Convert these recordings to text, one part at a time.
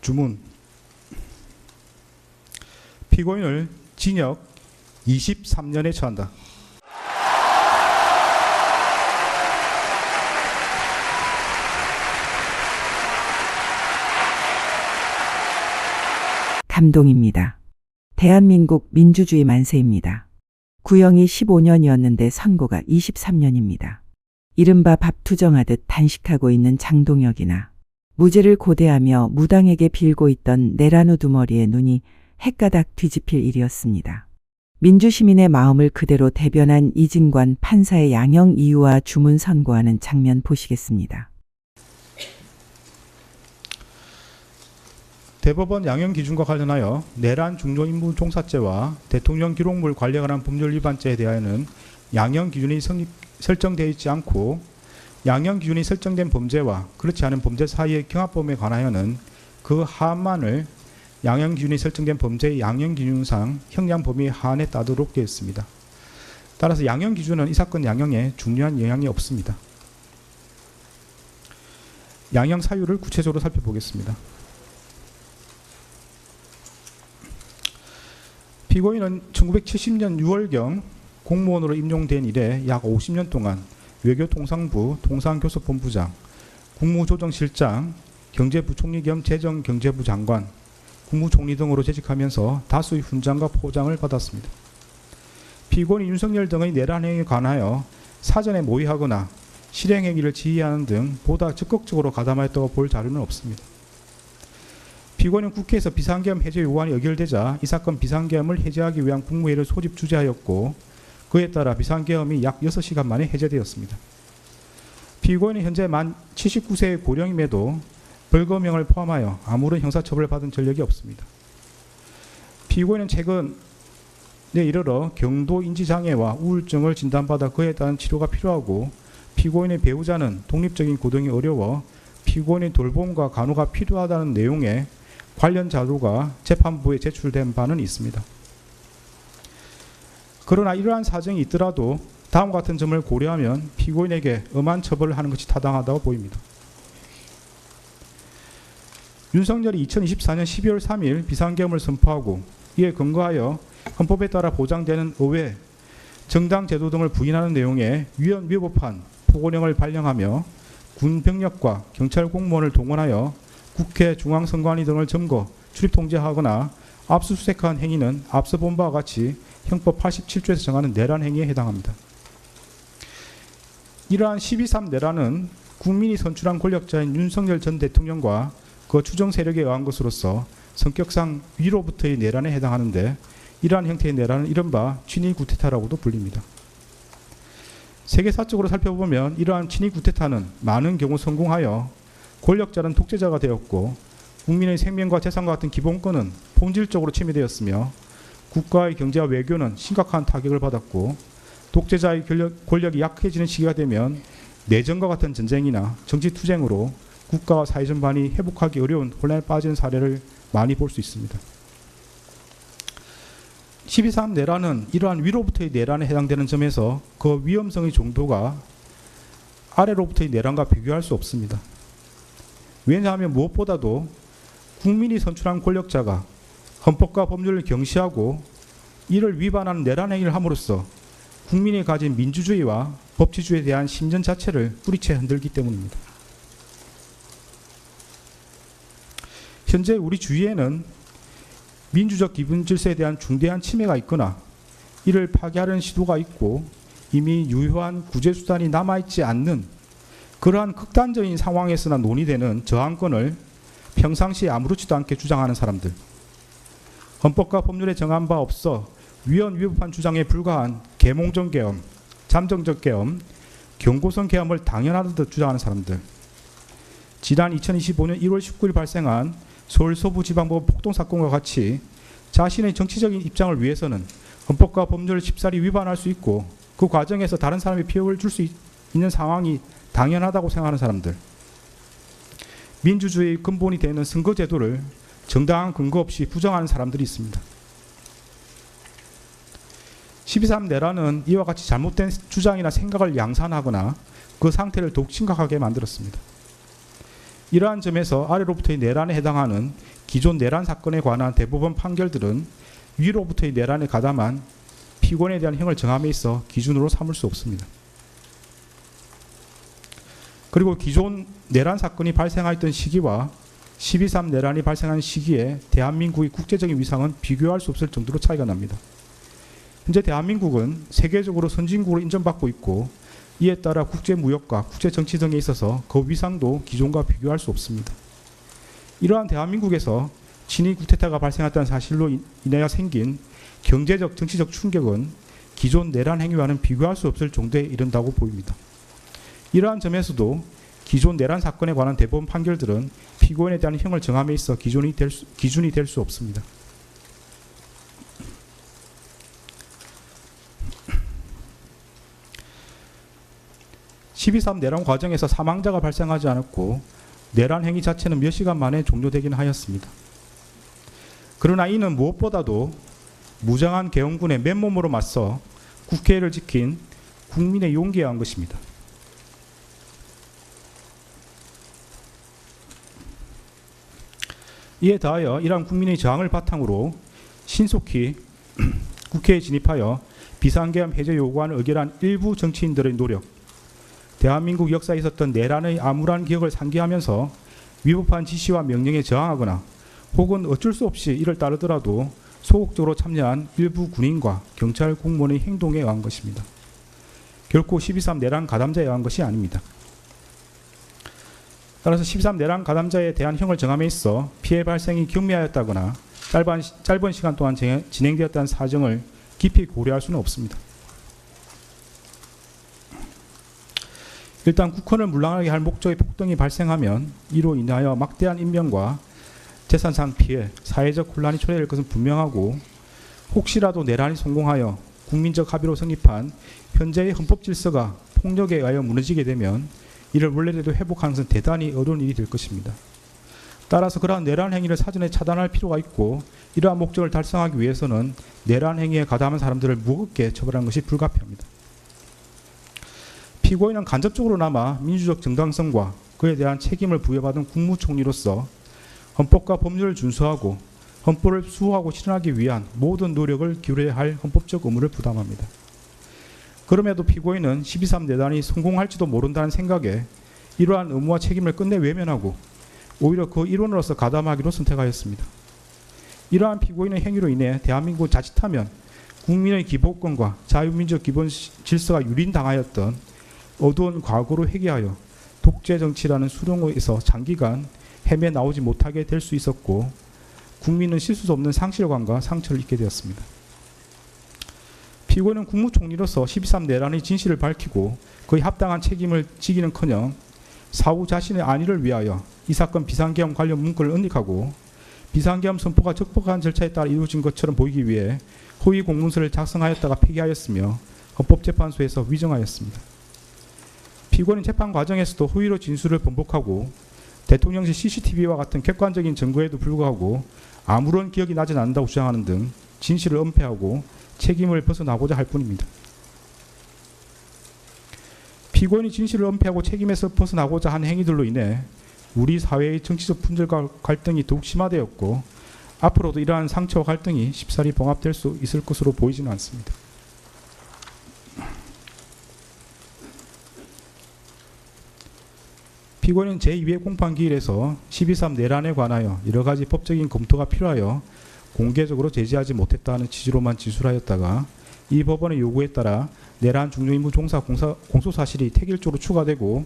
주문. 피고인을 징역 23년에 처한다. 감동입니다. 대한민국 민주주의 만세입니다. 구형이 15년이었는데 선고가 23년입니다. 이른바 밥 투정하듯 단식하고 있는 장동혁이나 무죄를 고대하며 무당에게 빌고 있던 내란우 두머리의 눈이 헷가닥 뒤집힐 일이었습니다. 민주시민의 마음을 그대로 대변한 이진관 판사의 양형 이유와 주문 선고하는 장면 보시겠습니다. 대법원 양형 기준과 관련하여 내란 중요인물 종사죄와 대통령 기록물 관리에 관한 법률 위반죄에 대하여는 양형 기준이 설정되어 있지 않고 양형 기준이 설정된 범죄와 그렇지 않은 범죄 사이의 경합범에 관하여는 그 하한만을 양형 기준이 설정된 범죄의 양형 기준상 형량 범위 하한에 따르도록 되어 있습니다. 따라서 양형 기준은 이 사건 양형에 중요한 영향이 없습니다. 양형 사유를 구체적으로 살펴보겠습니다. 피고인은 1970년 6월경 공무원으로 임용된 이래 약 50년 동안 외교통상부 통상교섭본부장, 국무조정실장, 경제부총리 겸 재정경제부 장관, 국무총리 등으로 재직하면서 다수의 훈장과 포장을 받았습니다. 피고인 윤석열 등의 내란 행위에 관하여 사전에 모의하거나 실행 행위를 지휘하는 등 보다 적극적으로 가담하였다고 볼 자료는 없습니다. 피고인은 국회에서 비상계엄 해제 요구안이 의결되자 이 사건 비상계엄을 해제하기 위한 국무회의를 소집 주재하였고 그에 따라 비상계엄이 약 6시간 만에 해제되었습니다. 피고인은 현재 만 79세의 고령임에도 벌금형을 포함하여 아무런 형사처벌을 받은 전력이 없습니다. 피고인은 최근에 이르러 경도 인지장애와 우울증을 진단받아 그에 따른 치료가 필요하고 피고인의 배우자는 독립적인 고등이 어려워 피고인의 돌봄과 간호가 필요하다는 내용의 관련 자료가 재판부에 제출된 바는 있습니다. 그러나 이러한 사정이 있더라도 다음과 같은 점을 고려하면 피고인에게 엄한 처벌을 하는 것이 타당하다고 보입니다. 윤석열이 2024년 12월 3일 비상계엄을 선포하고 이에 근거하여 헌법에 따라 보장되는 의회, 정당 제도 등을 부인하는 내용의 위헌위법한 포고령을 발령하며 군 병력과 경찰 공무원을 동원하여 국회 중앙선관위 등을 점거, 출입 통제하거나 압수수색한 행위는 앞서 본 바와 같이 형법 87조에서 정하는 내란 행위에 해당합니다. 이러한 12.3 내란은 국민이 선출한 권력자인 윤석열 전 대통령과 그 추정 세력에 의한 것으로서 성격상 위로부터의 내란에 해당하는데 이러한 형태의 내란은 이른바 친위 구테타라고도 불립니다. 세계사적으로 살펴보면 이러한 친위 구테타는 많은 경우 성공하여 권력자는 독재자가 되었고 국민의 생명과 재산과 같은 기본권은 본질적으로 침해되었으며 국가의 경제와 외교는 심각한 타격을 받았고 독재자의 권력이 약해지는 시기가 되면 내전과 같은 전쟁이나 정치투쟁으로 국가와 사회 전반이 회복하기 어려운 혼란에 빠지는 사례를 많이 볼 수 있습니다. 12.3 내란은 이러한 위로부터의 내란에 해당되는 점에서 그 위험성의 정도가 아래로부터의 내란과 비교할 수 없습니다. 왜냐하면 무엇보다도 국민이 선출한 권력자가 헌법과 법률을 경시하고 이를 위반하는 내란 행위를 함으로써 국민이 가진 민주주의와 법치주의에 대한 신전 자체를 뿌리채 흔들기 때문입니다. 현재 우리 주위에는 민주적 기본 질서에 대한 중대한 침해가 있거나 이를 파괴하려는 시도가 있고 이미 유효한 구제수단이 남아있지 않는 그러한 극단적인 상황에서나 논의되는 저항권을 평상시에 아무렇지도 않게 주장하는 사람들, 헌법과 법률에 정한 바 없어 위헌위법한 주장에 불과한 계몽적 계엄, 잠정적 계엄, 경고성 계엄을 당연하듯 주장하는 사람들, 지난 2025년 1월 19일 발생한 서울 서부지방법원 폭동사건과 같이 자신의 정치적인 입장을 위해서는 헌법과 법률을 쉽사리 위반할 수 있고 그 과정에서 다른 사람이 피해를 줄 수 있는 상황이 당연하다고 생각하는 사람들, 민주주의의 근본이 되는 선거제도를 정당한 근거 없이 부정하는 사람들이 있습니다. 12.3 내란은 이와 같이 잘못된 주장이나 생각을 양산하거나 그 상태를 더욱 심각하게 만들었습니다. 이러한 점에서 아래로부터의 내란에 해당하는 기존 내란 사건에 관한 대법원 판결들은 위로부터의 내란에 가담한 피고인에 대한 형을 정함에 있어 기준으로 삼을 수 없습니다. 그리고 기존 내란 사건이 발생하였던 시기와 12.3 내란이 발생한 시기에 대한민국의 국제적인 위상은 비교할 수 없을 정도로 차이가 납니다. 현재 대한민국은 세계적으로 선진국으로 인정받고 있고 이에 따라 국제무역과 국제정치 등에 있어서 그 위상도 기존과 비교할 수 없습니다. 이러한 대한민국에서 친위 쿠데타가 발생했다는 사실로 인하여 생긴 경제적, 정치적 충격은 기존 내란 행위와는 비교할 수 없을 정도에 이른다고 보입니다. 이러한 점에서도 기존 내란 사건에 관한 대법원 판결들은 피고인에 대한 형을 정함에 있어 기준이 될 수 없습니다. (12.3) 내란 과정에서 사망자가 발생하지 않았고 내란 행위 자체는 몇 시간 만에 종료되긴 하였습니다. 그러나 이는 무엇보다도 무장한 계엄군의 맨몸으로 맞서 국회를 지킨 국민의 용기에 의한 것입니다. 이에 더하여 이러한 국민의 저항을 바탕으로 신속히 국회에 진입하여 비상계엄 해제 요구안을 의결한 일부 정치인들의 노력, 대한민국 역사에 있었던 내란의 암울한 기억을 상기하면서 위법한 지시와 명령에 저항하거나 혹은 어쩔 수 없이 이를 따르더라도 소극적으로 참여한 일부 군인과 경찰 공무원의 행동에 의한 것입니다. 결코 12.3 내란 가담자에 의한 것이 아닙니다. 따라서 12.3 내란 가담자에 대한 형을 정함에 있어 피해 발생이 경미하였다거나 짧은 시간 동안 진행되었다는 사정을 깊이 고려할 수는 없습니다. 일단 국헌을 물랑하게 할 목적의 폭동이 발생하면 이로 인하여 막대한 인명과 재산상 피해, 사회적 혼란이 초래될 것은 분명하고 혹시라도 내란이 성공하여 국민적 합의로 성립한 현재의 헌법 질서가 폭력에 의하여 무너지게 되면 이를 원래대로 회복하는 것은 대단히 어려운 일이 될 것입니다. 따라서 그러한 내란 행위를 사전에 차단할 필요가 있고 이러한 목적을 달성하기 위해서는 내란 행위에 가담한 사람들을 무겁게 처벌하는 것이 불가피합니다. 피고인은 간접적으로나마 민주적 정당성과 그에 대한 책임을 부여받은 국무총리로서 헌법과 법률을 준수하고 헌법을 수호하고 실현하기 위한 모든 노력을 기울여야 할 헌법적 의무를 부담합니다. 그럼에도 피고인은 12.3 내란이 성공할지도 모른다는 생각에 이러한 의무와 책임을 끝내 외면하고 오히려 그 일원으로서 가담하기로 선택하였습니다. 이러한 피고인의 행위로 인해 대한민국은 자칫하면 국민의 기본권과 자유민주적 기본 질서가 유린당하였던 어두운 과거로 회귀하여 독재정치라는 수렁에서 장기간 헤매 나오지 못하게 될 수 있었고 국민은 씻을 수 없는 상실감과 상처를 입게 되었습니다. 피고인은 국무총리로서 12.3 내란의 진실을 밝히고 그의 합당한 책임을 지기는커녕 사후 자신의 안위를 위하여 이 사건 비상계엄 관련 문건을 은닉하고 비상계엄 선포가 적법한 절차에 따라 이루어진 것처럼 보이기 위해 허위 공문서를 작성하였다가 폐기하였으며 헌법재판소에서 위정하였습니다. 피고인은 재판 과정에서도 허위로 진술을 번복하고 대통령실 CCTV와 같은 객관적인 증거에도 불구하고 아무런 기억이 나지 않는다고 주장하는 등 진실을 은폐하고 책임을 벗어나고자 할 뿐입니다. 피고인이 진실을 은폐하고 책임에서 벗어나고자 한 행위들로 인해 우리 사회의 정치적 분열과 갈등이 더욱 심화되었고 앞으로도 이러한 상처와 갈등이 쉽사리 봉합될 수 있을 것으로 보이지는 않습니다. 피고인은 제2회 공판기일에서 12.3 내란에 관하여 여러 가지 법적인 검토가 필요하여 공개적으로 제지하지 못했다는 취지로만 진술하였다가 이 법원의 요구에 따라 내란 중요임무 종사 공소사실이 택일조로 추가되고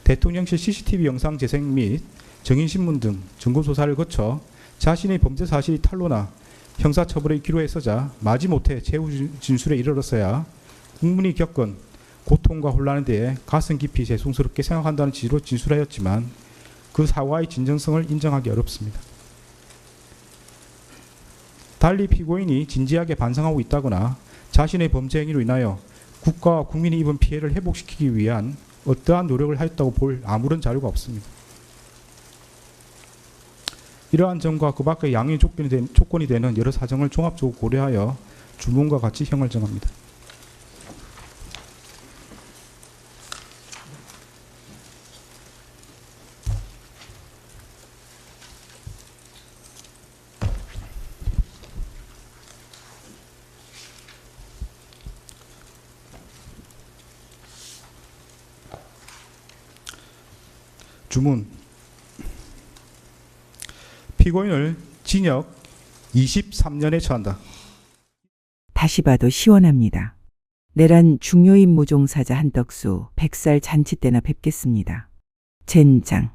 대통령실 CCTV 영상 재생 및 정인신문 등 증거조사를 거쳐 자신의 범죄 사실이 탄로나 형사처벌의 기로에 서자 마지못해 최후 진술에 이르렀어야 국민이 겪은 고통과 혼란에 대해 가슴 깊이 죄송스럽게 생각한다는 취지로 진술하였지만 그 사과의 진정성을 인정하기 어렵습니다. 달리 피고인이 진지하게 반성하고 있다거나 자신의 범죄 행위로 인하여 국가와 국민이 입은 피해를 회복시키기 위한 어떠한 노력을 하였다고 볼 아무런 자료가 없습니다. 이러한 점과 그 밖의 양형의 조건이 되는 여러 사정을 종합적으로 고려하여 주문과 같이 형을 정합니다. 주문. 피고인을 징역 23년에 처한다. 다시 봐도 시원합니다. 내란 중요인 무종사자 한덕수 100살 잔치 때나 뵙겠습니다. 젠장.